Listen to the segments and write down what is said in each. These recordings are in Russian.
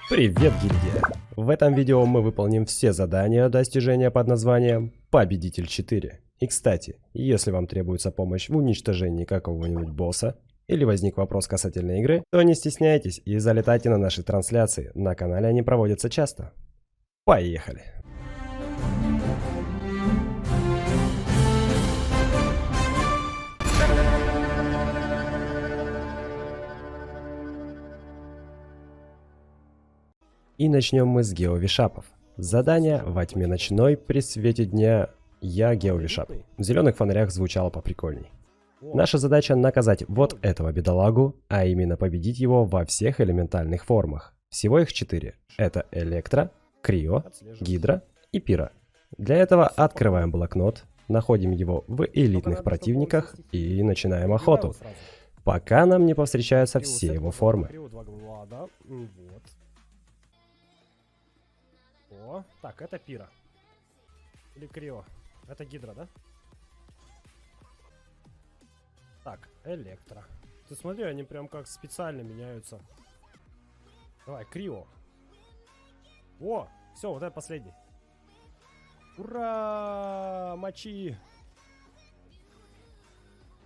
Привет, гильдия! В этом видео мы выполним все задания достижения под названием Победитель 4. И кстати, если вам требуется помощь в уничтожении какого-нибудь босса, или возник вопрос касательно игры, то не стесняйтесь и залетайте на наши трансляции, на канале они проводятся часто. Поехали! И начнем мы с геовишапов. Задание во тьме ночной при свете дня я геовишап. В зеленых фонарях звучало поприкольней. Наша задача наказать вот этого бедолагу, а именно победить его во всех элементальных формах. Всего их 4. Это Электро, Крио, Гидра и Пира. Для этого открываем блокнот, находим его в элитных противниках и начинаем охоту, пока нам не повстречаются все его формы. О, так, это Пира. Или Крио. Это Гидра, да? Так, Электро. Ты смотри, они прям как специально меняются. Давай, Крио. О, все, вот это последний. Ура! Мочи!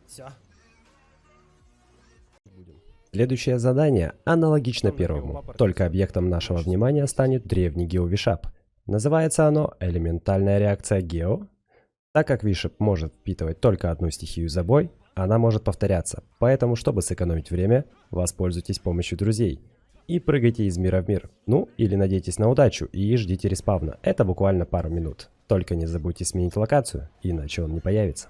Все. Следующее задание аналогично первому, только объектом нашего внимания станет древний геовишап. Называется оно «Элементальная реакция Гео». Так как вишап может впитывать только одну стихию за бой, она может повторяться, поэтому, чтобы сэкономить время, воспользуйтесь помощью друзей и прыгайте из мира в мир. Ну, или надейтесь на удачу и ждите респавна, это буквально пару минут. Только не забудьте сменить локацию, иначе он не появится.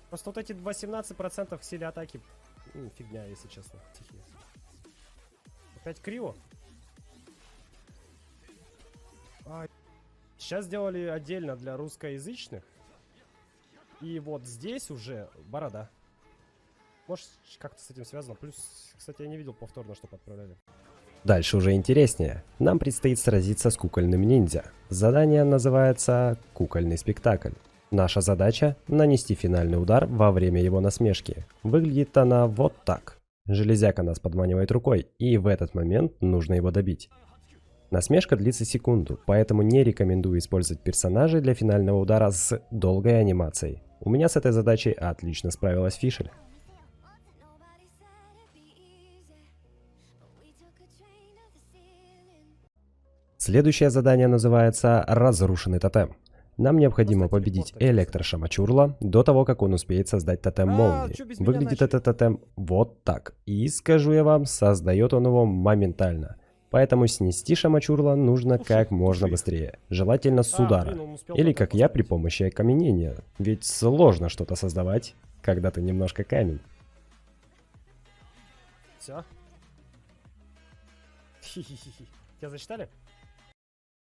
Просто вот эти 18% в силе атаки, фигня, если честно. Тихие. Опять Крио. Сейчас сделали отдельно для русскоязычных. И вот здесь уже борода. Может, как-то с этим связано. Плюс, кстати, я не видел повторно, что отправляли. Дальше уже интереснее. Нам предстоит сразиться с кукольным ниндзя. Задание называется «Кукольный спектакль». Наша задача – нанести финальный удар во время его насмешки. Выглядит она вот так. Железяка нас подманивает рукой, и в этот момент нужно его добить. Насмешка длится секунду, поэтому не рекомендую использовать персонажей для финального удара с долгой анимацией. У меня с этой задачей отлично справилась Фишель. Следующее задание называется «Разрушенный тотем». Нам необходимо победить Электрошамачурла до того, как он успеет создать тотем молнии. Выглядит этот тотем вот так. И скажу я вам, создает он его моментально. Поэтому снести Шамачурла нужно как можно быстрее. Желательно с удара. Или как я при помощи окаменения. Ведь сложно что-то создавать, когда ты немножко камень. Все. Тебя зачитали?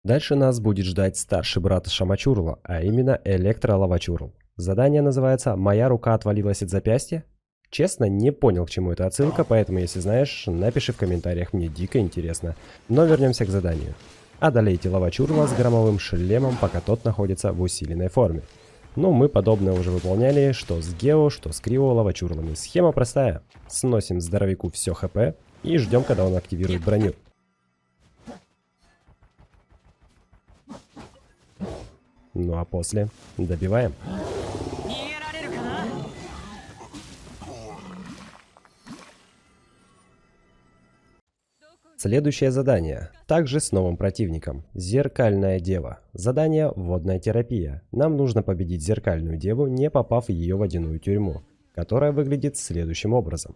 Дальше нас будет ждать старший брат Шамачурла, а именно Электролавачурл. Задание называется «Моя рука отвалилась от запястья». Честно, не понял, к чему это отсылка, поэтому если знаешь, напиши в комментариях, мне дико интересно. Но вернемся к заданию. Одолейте Лавачурла с громовым шлемом, пока тот находится в усиленной форме. Ну, мы подобное уже выполняли, что с Гео, что с Крио Лавачурлами. Схема простая. Сносим здоровяку все хп и ждем, когда он активирует броню. Ну а после добиваем. Следующее задание. Также с новым противником. Зеркальная дева. Задание «Водная терапия». Нам нужно победить зеркальную деву, не попав ее в водяную тюрьму, которая выглядит следующим образом.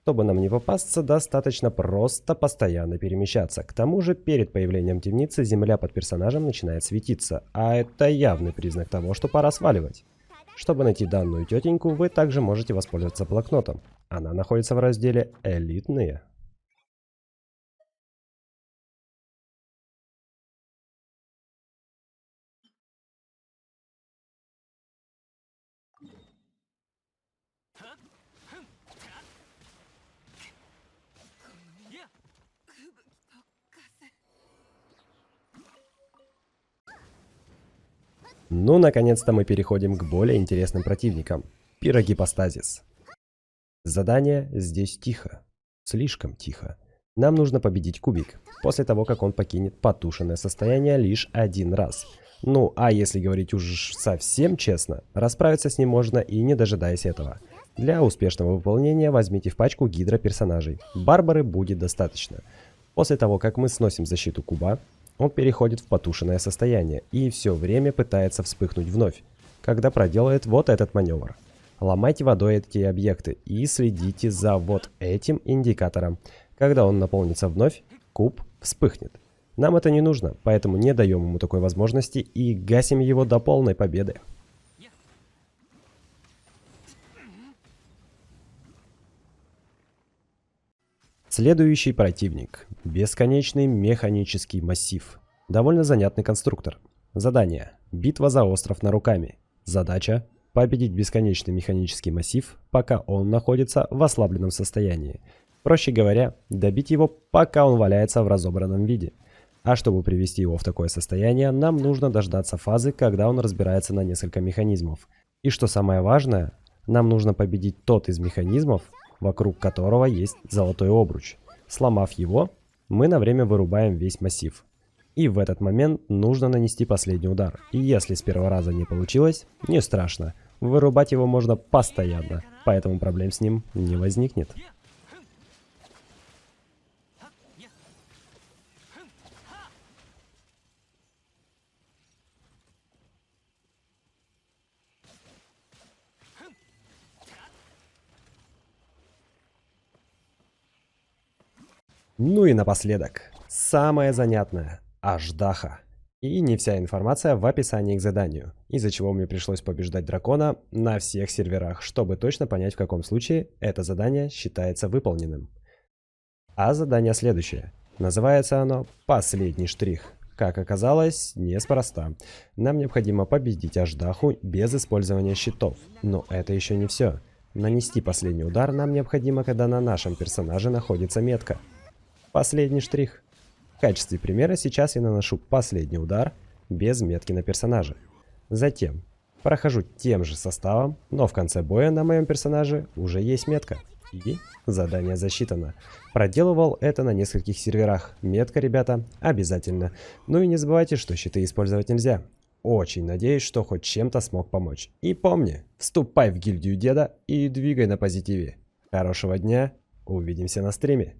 Чтобы нам не попасться, достаточно просто постоянно перемещаться. К тому же, перед появлением темницы земля под персонажем начинает светиться, а это явный признак того, что пора сваливать. Чтобы найти данную тетеньку, вы также можете воспользоваться блокнотом. Она находится в разделе «Элитные». Ну, наконец-то мы переходим к более интересным противникам. Пирогипостазис. Задание здесь тихо. Слишком тихо. Нам нужно победить кубик, после того, как он покинет потушенное состояние лишь один раз. Ну, а если говорить уж совсем честно, расправиться с ним можно и не дожидаясь этого. Для успешного выполнения возьмите в пачку гидроперсонажей. Барбары будет достаточно. После того, как мы сносим защиту куба, он переходит в потушенное состояние и все время пытается вспыхнуть вновь, когда проделает вот этот маневр. Ломайте водой эти объекты и следите за вот этим индикатором. Когда он наполнится вновь, куб вспыхнет. Нам это не нужно, поэтому не даем ему такой возможности и гасим его до полной победы. Следующий противник. Бесконечный механический массив. Довольно занятный конструктор. Задание. Битва за остров Наруками. Задача. Победить бесконечный механический массив, пока он находится в ослабленном состоянии. Проще говоря, добить его, пока он валяется в разобранном виде. А чтобы привести его в такое состояние, нам нужно дождаться фазы, когда он разбирается на несколько механизмов. И что самое важное, нам нужно победить тот из механизмов, вокруг которого есть золотой обруч. Сломав его, мы на время вырубаем весь массив. И в этот момент нужно нанести последний удар. И если с первого раза не получилось, не страшно. Вырубать его можно постоянно, поэтому проблем с ним не возникнет. Ну и напоследок, самое занятное – Аждаха. И не вся информация в описании к заданию, из-за чего мне пришлось побеждать дракона на всех серверах, чтобы точно понять, в каком случае это задание считается выполненным. А задание следующее. Называется оно «Последний штрих». Как оказалось, неспроста. Нам необходимо победить Аждаху без использования щитов. Но это еще не все. Нанести последний удар нам необходимо, когда на нашем персонаже находится метка. Последний штрих. В качестве примера сейчас я наношу последний удар без метки на персонаже. Затем прохожу тем же составом, но в конце боя на моем персонаже уже есть метка. И задание засчитано. Проделывал это на нескольких серверах. Метка, ребята, обязательно. Ну и не забывайте, что щиты использовать нельзя. Очень надеюсь, что хоть чем-то смог помочь. И помни, вступай в гильдию деда и двигай на позитиве. Хорошего дня, увидимся на стриме.